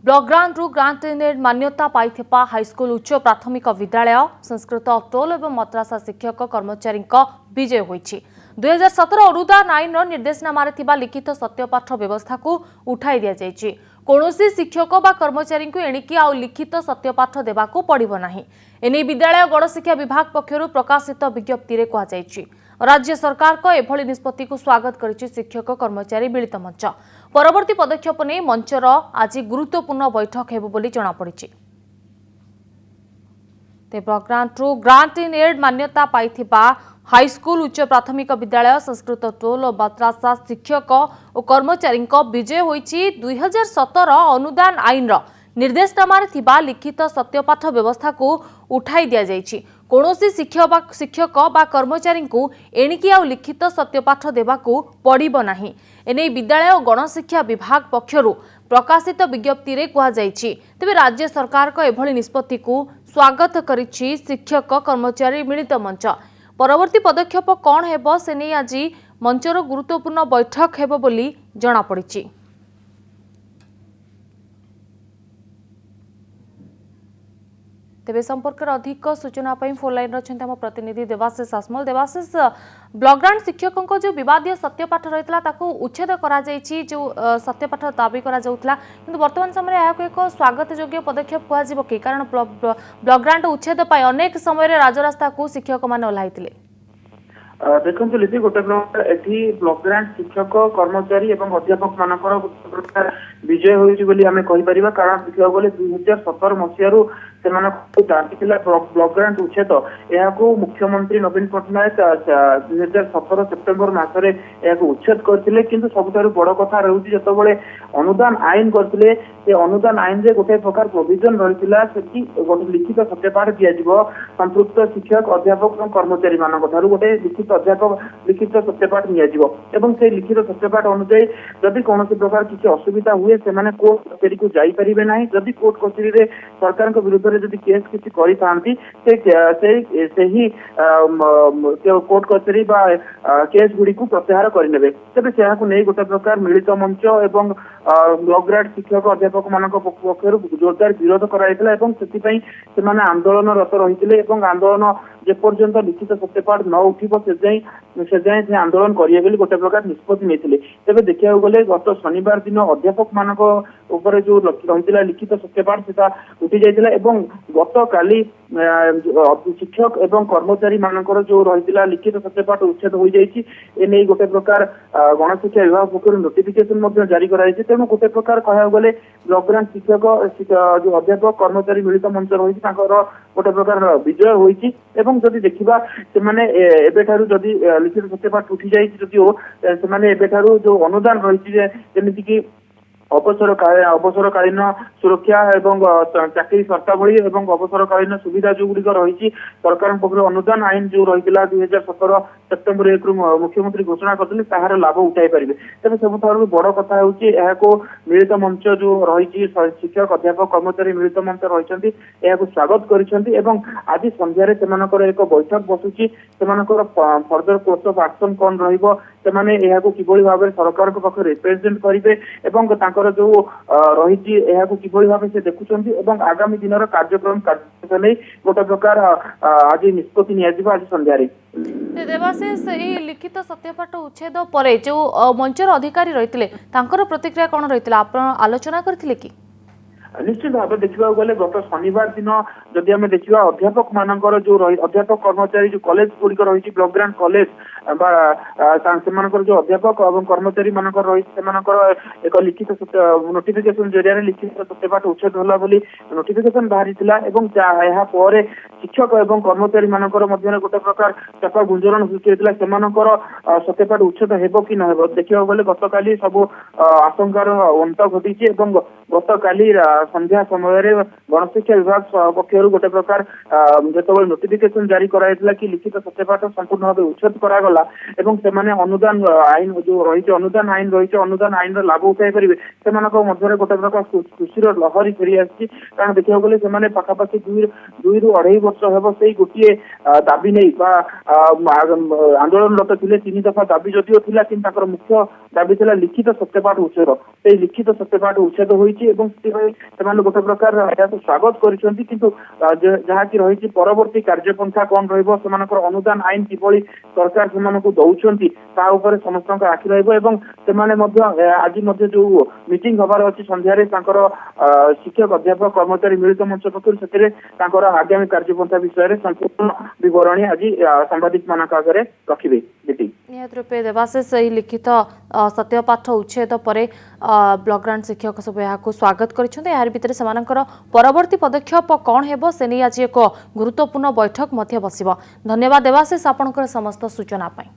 ब्लॉकग्रांट grant in मान्यता पाइथिपा high school उच्च प्राथमिक विद्यालय संस्कृत टोल और मद्रासा शिक्षक कर्मचारी विजय होईछि। 2017 अनुदान आईन निर्देशनामा लिखित सत्यपाठ व्यवस्था को उठाई दिया जायछि। कौनसी शिक्षक बा कर्मचारी को एणिकी आउ लिखित सत्यपाठ देबाकू पड़िबो नाही। एने विद्यालय गणशिक्षा विभाग पक्षरु प्रकाशित विज्ञप्ति रे कहा जायछि। राज्य सरकार को एभली निष्पत्ति को स्वागत करिछि शिक्षक कर्मचारी मिलित मंच। परवर्ती पदक्षेप नै मंचर आज गुरुत्वपूर्ण बैठक हेबो बोली जणा पड़िछि। ग्रांट इन एड मान्यता पाइथिबा हाईस्कूल उच्च प्राथमिक विद्यालय संस्कृत टोल और मद्रासा शिक्षक और कर्मचारी विजय होईछि। 2017 अनुदान आईन निर्देशनामा लिखित सत्यपाठ व्यवस्था को उठाई दिया जायछि। कौनसी शिक्षक बा कर्मचारी को एणिकी आउ लिखित सत्यपाठ देबाकू पड़िबो नाही। एने विद्यालय और गणशिक्षा विभाग पक्षरु प्रकाशित विज्ञप्ति रे कहा जायछि। तेबे राज्य सरकार को एभली निष्पत्ति को स्वागत करिछि शिक्षक कर्मचारी मिलित मंच। परवर्ती पदक्षेप कौन हेबो से नै आज मंचर गुरुत्वपूर्ण बैठक हेबो बोली जणा पड़िछि। तेबे संपर्क अधिक सूचना फोन लाइन रही आम प्रतिनिधि देवाशीष आसमल। देवाशीष, ब्लॉकग्रांट शिक्षकों जो विवादीय सत्यपाठ रही उच्छेद जो सत्यपाठ दाबी किंतु वर्तमान समय एक स्वागत योग्य पदक्षेप कह कि कारण ब्लॉकग्रांट उच्छेद अनेक समय राजरास्ता को शिक्षक मैंने ओह्लाई। देखो लिपि गोटे ब्लॉकग्रांट शिक्षक कर्मचारी और अध्यापक मानकर विजय होपर कारण देखा गले 2017 मसीह से ब्लॉकग्रांट उच्छेद यह मुख्यमंत्री नवीन पट्टनायक 2017 सेप्टेम्बर मसरे उच्छेद करते किंतु सबुठारु बड़ कथा रही जो अनुदान आईन करते अनुदान आईन रे गोटे प्रकार प्रोविजन रही गोटे लिखित सत्यपाठ दिया संपृक्त शिक्षक अध्यापक और कर्मचारी मान गोटे लिखित अध्यापक लिखित सत्यपाठ से लिखित सत्यपाठ अनुଯାयी जदि कौन प्रकार किसी असुविधा हुए से कोर्ट कचेरी को जापारे ना जदि कोर्ट कचेरी रे सरकार विरुद्ध में जदि केस किसी करते कोर्ट कचेरी केस गुड़ी को प्रत्याहार करने तेज से नहीं गोटे प्रकार मिलित मंच एवं ब्लॉकग्रांट शिक्षक अध्यापक मान पक्ष जोरदार विरोध कर आंदोलनरत रही आंदोलन जेपर्यंत लिखित सत्यपाठ न उठिब से जाए आंदोलन करेंगे गोटे प्रकार निष्पत्ति नहीं तेज देखा गले गत शनिवार दिन अध्यापक मान जो रही लिखित सत्यपाठ से उठी जाता गत काली शिक्षक एवं कर्मचारी मानकर जो रही लिखित सत्यपाठ उच्छेद हो जाए गोटे प्रकार गणशिक्षा विभाग पक्ष नोटिफिकेशन जारी कराई तेणु गोटे प्रकार कह गले ब्लॉकग्रांट शिक्षक जो अध्यापक कर्मचारी मिलित मंच रही गोटे प्रकार विजय होती जदि देखा से जदि लिखित सत्यपाठ उठी जाए जो अनुदान रही अवसरकालीन सुरक्षा एवं चाकरी शर्तावली एवं अवसरकालीन सुविधा जो गुड़िक रही सरकार पक्ष अनुदान आईन जो रही 2017 सेप्टेम्बर 1 मुख्यमंत्री घोषणा करते तार लाभ उठाई पारे तेज सब बड़ कथा को मिलित मंच जो रही शिक्षक अध्यापक कर्मचारी मिलित मंच रही स्वागत कर आज संध्यारे एक बैठक बसुची फर्दर कोर्स ऑफ एक्शन कौन रही किभली भाव सरकार पाखे रिप्रेजेंट करेंगे जो रही किभली भाव से देखुं आगामी दिन कार्यक्रम नहीं गोटे प्रकार आज निष्पत्ति आज संध्यारे। देवाशीष लिखित सत्यपाठ उच्छेद पर जो मंचर अधिकारी रही प्रतिक्रिया कौन रही आलोचना करथिले कि निश्चित भाव देखा गले गत शनिवार दिन जदि आम देखा अध्यापक मानकर जो अध्यापक कर्मचारी जो कॉलेज गुड़िक रही ब्लॉकग्रांट कॉलेज जो अध्यापक और कर्मचारी मानकर रही एक लिखित नोटिफिकेशन जरिया लिखित सत्यपाठ उच्छेद होला बोली नोटिफिकेशन बाहरी शिक्षक और कर्मचारी मानकर गोटे प्रकार चापा गुंजरण सृष्टि होता सत्यपाठ उच्छेद हेब कि न देखा गले गत काली सब आशंकार अंत घटी गत काली संध्या समय गणशिक्षा विभाग पक्ष गोटे प्रकार जो नोटिफिकेशन जारी कराइला कि लिखित सत्यपाठ संपूर्ण भाव उच्छेद करागला अनुदान आईन जो रही अनुदान आईन रही अनुदान आईन लाभ उठाई पारे से गोटे प्रकार खुशी लहरी फेरी आसी कारण देखा गले से पाखापाखि 2 ରୁ 2.5 वर्ष हम से गोटे दाबी नहीं आंदोलनरत थे 3 दफा दाबी जदिव था कि मुख्य ଦାବି ଥିଲା ଲିଖିତ ସତ୍ୟପାଠ ଉଚ୍ଛେଦ। ସେଇ ଲିଖିତ ସତ୍ୟପାଠ ଉଚ୍ଛେଦ ହୋଇଛି ଏବଂ ସେଥିପାଇଁ ସେମାନେ ଗୋଟେ ପ୍ରକାର ଏହାକୁ ସ୍ୱାଗତ କରିଛନ୍ତି। କିନ୍ତୁ ଯାହାକି ରହିଛି ପରବର୍ତ୍ତୀ କାର୍ଯ୍ୟପନ୍ଥା କଣ ରହିବ, ସେମାନଙ୍କର ଅନୁଦାନ ଆଇନ କିଭଳି ସରକାର ସେମାନଙ୍କୁ ଦଉଛନ୍ତି ତା ଉପରେ ସମସ୍ତଙ୍କ ଆଖି ରହିବ ଏବଂ ସେମାନେ ମଧ୍ୟ ଆଜି ମଧ୍ୟ ଯୋଉ ମିଟିଂ ହବାର ଅଛି ସନ୍ଧ୍ୟାରେ ତାଙ୍କର ଶିକ୍ଷକ ଅଧ୍ୟାପକ କର୍ମଚାରୀ ମିଳିତ ମଞ୍ଚ ପକ୍ଷରୁ ସେଥିରେ ତାଙ୍କର ଆଗାମୀ କାର୍ଯ୍ୟପନ୍ଥା ବିଷୟରେ ସମ୍ପୂର୍ଣ୍ଣ ବିବରଣୀ ଆଜି ସାମ୍ବାଦିକ ମାନଙ୍କ ଆଗରେ ରଖିବେ। निहत रूपे देवाशीष यही लिखित सत्यपाठ उच्छेद पर ब्लॉक ग्रांट शिक्षक सब यहाँ स्वागत कर परवर्ती पदक्षेप कौन हेबो से नहीं आज एक गुरुत्वपूर्ण बैठक बस। धन्यवाद देवाशीष आपनकर समस्त सूचना पाई।